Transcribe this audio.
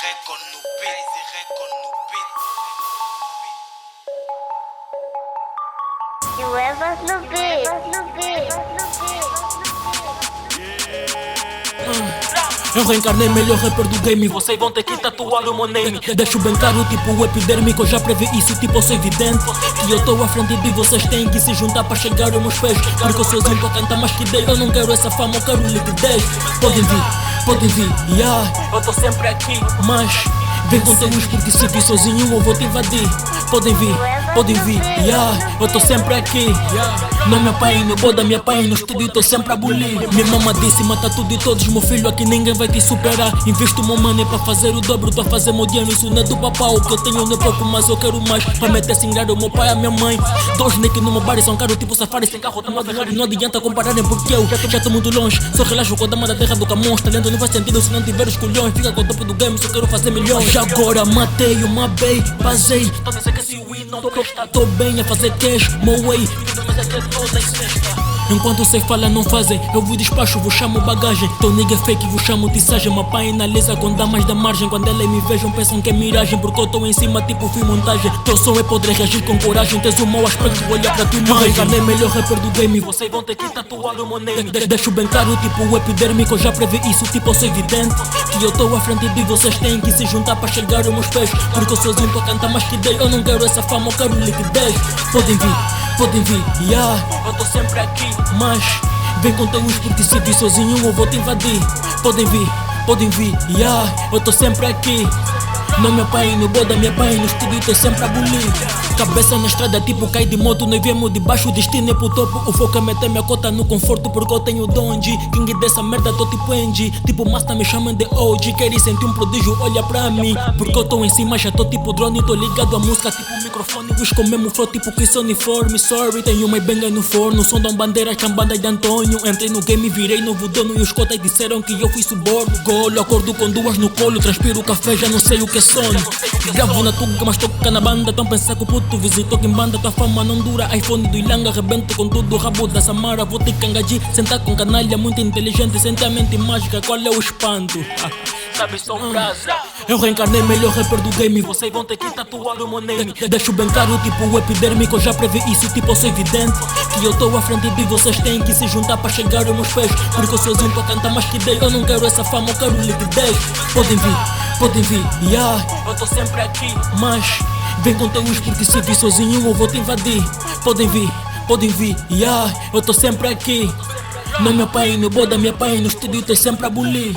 Record no beat. You ever no beat. Eu reencarnei melhor rapper do game. Vocês vão ter que tatuar o meu name. Deixo bem claro, tipo o epidérmico. Eu já previ isso, tipo eu sou evidente. Que eu tô à frente de vocês, têm que se juntar para chegar aos meus pés. Porque eu sozinho pra cantar mais que dei. Eu não quero essa fama, eu quero liquidez. Podem vir, yeah. Eu tô sempre aqui, mas vem com teus porque se vir sozinho eu vou te invadir. Podem vir, yeah. Eu tô sempre aqui, yeah. Não me apanhe no boda, me apanhe no estúdio, tô sempre a bulir. Minha mama disse, mata tudo e todos, meu filho, aqui ninguém vai te superar. Invisto meu money pra fazer o dobro, tô a fazer meu dinheiro, isso não é do papá. O que eu tenho não é pouco, mas eu quero mais. Pra meter sem grado, meu pai e a minha mãe. Dois nick no meu bar, são caro tipo safari, sem carro, tá mais errado. Não adianta compararem porque eu já tô muito longe. Só relaxo com a dama da terra do Camões. Talento não faz sentido se não tiver os colhões. Fica com o topo do game, só quero fazer milhões. Já agora matei uma bay, basei. Tô nessa que se win, não tô bem a fazer cash, my way. Enquanto cês falam não fazem, eu vos despacho, vos chamo bagagem. Teu nigga fake, vos chamo tissagem. Uma pai analisa com damas da margem. Quando elas me vejam pensam que é miragem, porque eu tô em cima tipo fui montagem. Teu som é poder reagir com coragem. Tens um mau aspecto, olha pra tua imagem. Reencarnei melhor rapper do game. Vocês vão ter que tatuar o meu name. Deixo bem claro, tipo o epidérmico. Eu já previ isso, tipo eu sou evidente. Que eu tô à frente de vocês, têm que se juntar pra chegar aos meus pés. Porque eu sozinho pra cantar mais que dei. Eu não quero essa fama, eu quero liquidez. Podem vir, yeah. Eu tô sempre aqui, mas vem com teus porque se vir sozinho eu vou te invadir. Podem vir, yeah. Eu tô sempre aqui. Não me apanhe no boda, me apanhe no estúdio, tô sempre a bulir. Cabeça na estrada tipo cai de moto, nós viemos de baixo, o destino é pro topo. O foco é meter minha cota no conforto, porque eu tenho dom de king dessa merda, tô tipo NG. Tipo Master me chamam de OG, querem sentir um prodígio, olha pra mim. Porque eu tô em cima, já tô tipo drone, tô ligado à música, tipo microfone. Busco mesmo flow, tipo que sou uniforme, sorry. Tenho uma benga no forno, som dão bandeiras, cambadas de Antônio. Entrei no game, virei novo dono e os cotas disseram que eu fui suborno. Golo, acordo com duas no colo, transpiro café, já não sei o que é sono. Gravo na tuga, mas toca na banda. Tão pensar que o puto visitou que em banda. Tua fama não dura, iPhone do Ilanga. Arrebento com tudo, rabo da Samara. Vou te cangadir, sentar com canalha muito inteligente. Sente a mente mágica, qual é o espanto? Sabe só frase. Eu reencarnei melhor rapper do game. Vocês vão ter que tatuar o meu name. Deixo bem claro, tipo o epidérmico. Eu já previ isso, tipo eu sou evidente. Que eu tô à frente de vocês, têm que se juntar pra chegar aos meus pés. Porque eu sozinho pra cantar mais que dei. Eu não quero essa fama, eu quero liquidez. Podem vir, yeah. Eu tô sempre aqui, mas vem com teus porque se vir sozinho eu vou te invadir. Podem vir, yeah. Eu tô sempre aqui. Não me apanhe no boda, me apanhe no estúdio, tô sempre a bulir.